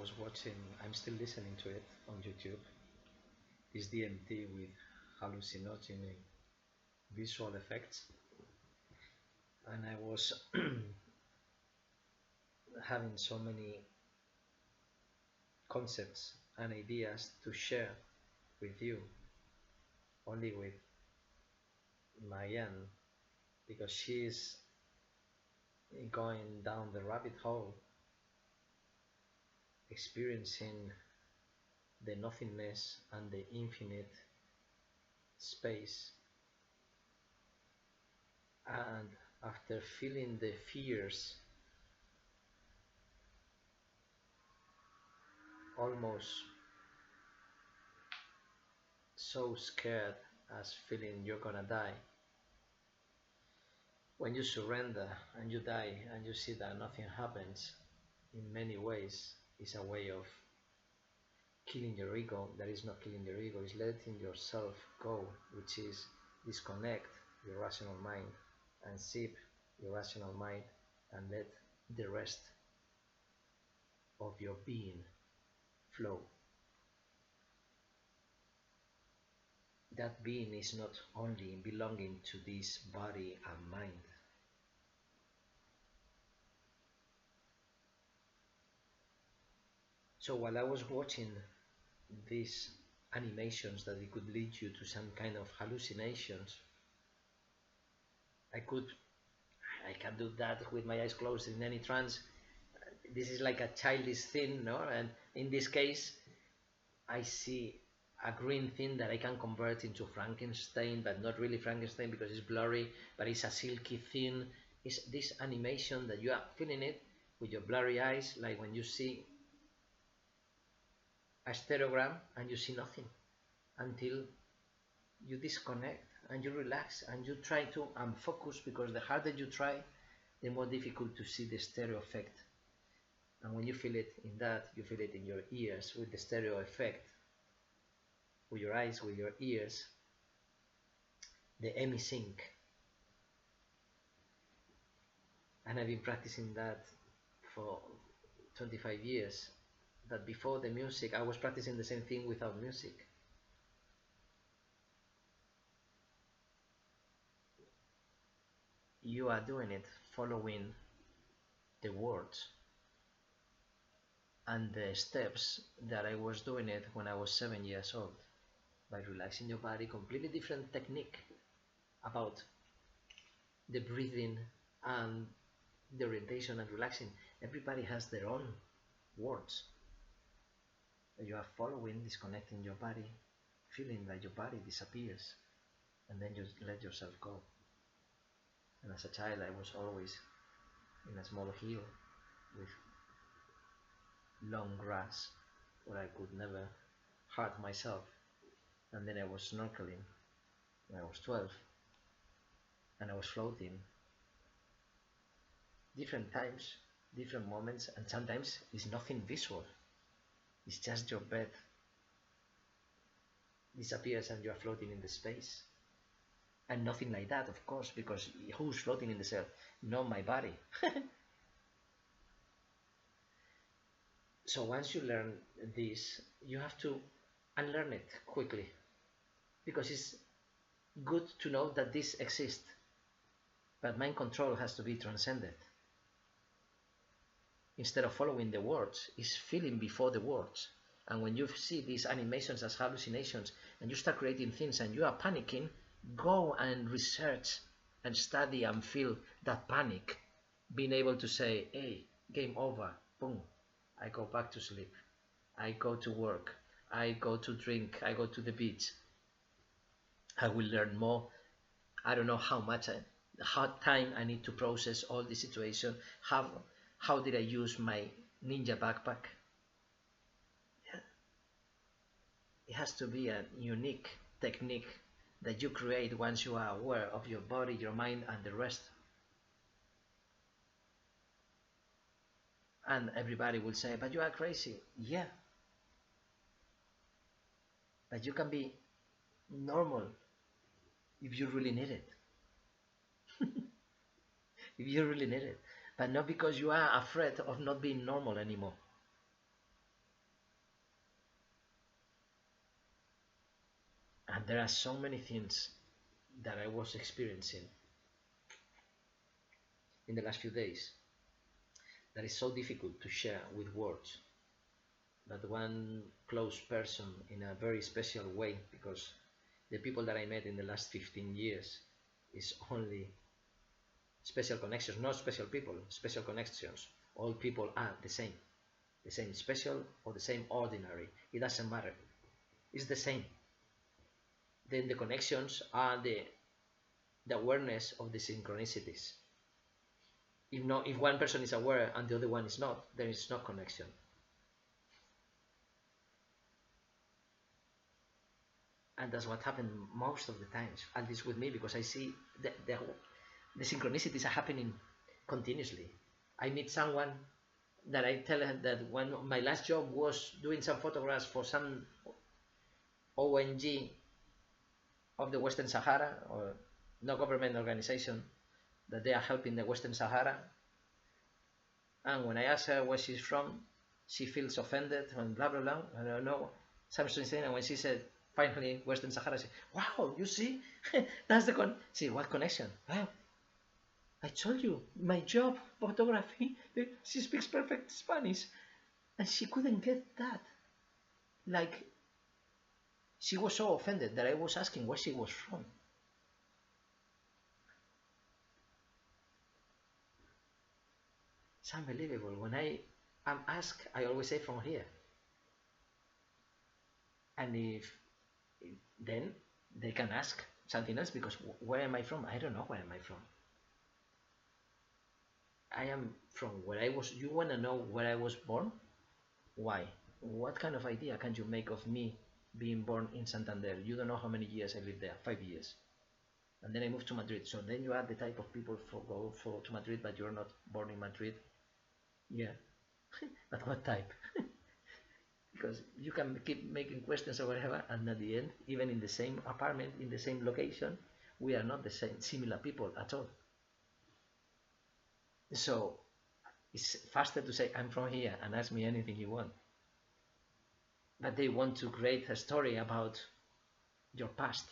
was watching, I'm still listening to it on YouTube, is DMT with hallucinogenic visual effects. And I was having so many concepts and ideas to share with you, only with Mayan, because she's going down the rabbit hole, experiencing the nothingness and the infinite space. And after feeling the fears, almost so scared as feeling you're gonna die, when you surrender and you die and you see that nothing happens, in many ways is a way of killing your ego. That is not killing your ego, is letting yourself go, which is disconnect your rational mind and zip your rational mind and let the rest of your being flow. That being is not only belonging to this body and mind. So while I was watching these animations that it could lead you to some kind of hallucinations, I can do that with my eyes closed in any trance. This is like a childish thing, no? And in this case, I see a green thing that I can convert into Frankenstein, but not really Frankenstein because it's blurry, but it's a silky thing. It's this animation that you are feeling it with your blurry eyes, like when you see a stereogram and you see nothing until you disconnect and you relax and you try to focus, because the harder you try, the more difficult to see the stereo effect. And when you feel it in that, you feel it in your ears with the stereo effect, with your eyes, with your ears, the emisync. And I've been practicing that for 25 years. That before the music, I was practicing the same thing without music. You are doing it following the words and the steps that I was doing it when I was 7 years old, by relaxing your body. Completely different technique about the breathing and the orientation and relaxing. Everybody has their own words that you are following, disconnecting your body, feeling that your body disappears, and then you let yourself go. And as a child, I was always in a small hill with long grass where I could never hurt myself. And then I was snorkeling when I was 12, and I was floating. Different times, different moments, and sometimes it's nothing visual. It's just your bed disappears and you are floating in the space. And nothing like that, of course, because who's floating in the cell? Not my body. So once you learn this, you have to unlearn it quickly, because it's good to know that this exists, but mind control has to be transcended. Instead of following the words, is feeling before the words. And when you see these animations as hallucinations and you start creating things and you are panicking, go and research and study and feel that panic. Being able to say, hey, game over, boom, I go back to sleep, I go to work, I go to drink, I go to the beach. I will learn more. I don't know how much hard time I need to process all the situation. How did I use my ninja backpack? Yeah. It has to be a unique technique that you create once you are aware of your body, your mind, and the rest. And everybody will say, but you are crazy. Yeah. But you can be normal if you really need it. If you really need it. But not because you are afraid of not being normal anymore. And there are so many things that I was experiencing in the last few days that is so difficult to share with words. But one close person in a very special way, because the people that I met in the last 15 years is only special connections, not special people, special connections. All people are the same special or the same ordinary. It doesn't matter. It's the same. Then the connections are the awareness of the synchronicities. If one person is aware and the other one is not, there is no connection. And that's what happened most of the times, at least with me, because I see the synchronicities are happening continuously. I meet someone that I tell her that when my last job was doing some photographs for some ONG of the Western Sahara, or no government organization, that they are helping the Western Sahara. And when I ask her where she's from, she feels offended and blah blah blah. I don't know, something. And when she said finally Western Sahara, she said, "Wow, you see, that's the con." See what connection? Wow, I told you my job, photography. She speaks perfect Spanish, and she couldn't get that. Like, she was so offended that I was asking where she was from. It's unbelievable. When I am asked, I always say from here. And if then they can ask something else, because where am I from? I don't know where am I from. I am from where I was. You want to know where I was born? Why? What kind of idea can you make of me being born in Santander? You don't know how many years I lived there. 5 years. And then I moved to Madrid. So then you are the type of people go to Madrid, but you're not born in Madrid. Yeah. But what type? Because you can keep making questions or whatever, and at the end, even in the same apartment, in the same location, we are not the same similar people at all. So it's faster to say I'm from here and ask me anything you want. But they want to create a story about your past.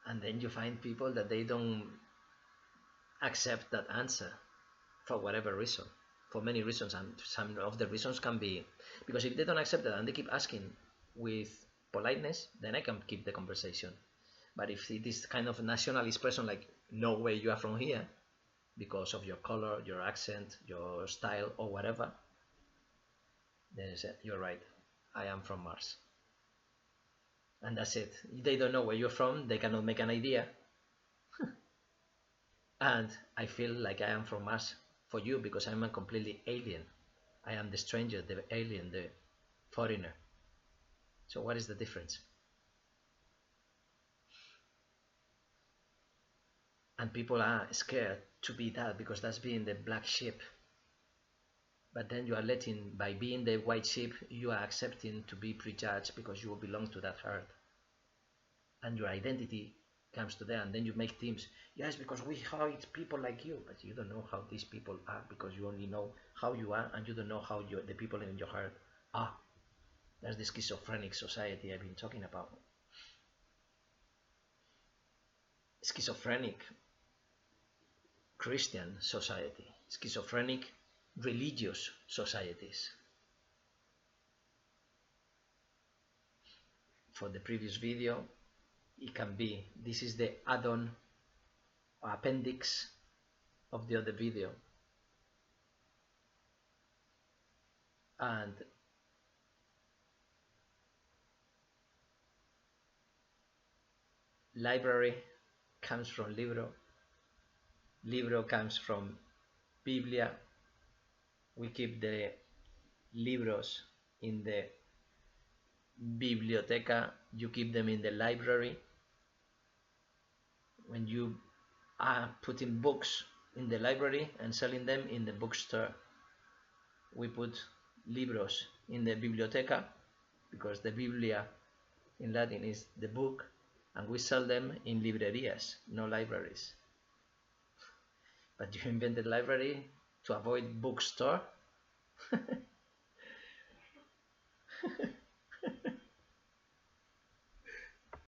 And then you find people that they don't accept that answer for whatever reason, for many reasons. And some of the reasons can be because if they don't accept that and they keep asking with politeness, then I can keep the conversation. But if it is kind of a nationalist person, like, no way you are from here because of your color, your accent, your style, or whatever, then I say, you're right, I am from Mars. And that's it. They don't know where you're from, they cannot make an idea. And I feel like I am from Mars for you because I'm a completely alien. I am the stranger, the alien, the foreigner. So what is the difference? And people are scared to be that because that's being the black sheep. But then you are letting, by being the white sheep, you are accepting to be prejudged because you belong to that herd. And your identity comes to there, and then you make teams. Yes, because we hate people like you, but you don't know how these people are because you only know how you are, and you don't know how the people in your herd are. That's the schizophrenic society I've been talking about. Schizophrenic Christian society, schizophrenic religious societies. For the previous video, it can be, this is the add-on or appendix of the other video. And library comes from libro. Libro comes from Biblia. We keep the libros in the biblioteca. You keep them in the library. When you are putting books in the library and selling them in the bookstore, we put libros in the biblioteca because the Biblia in Latin is the book, and we sell them in librerias, no libraries. But you invented library to avoid bookstore,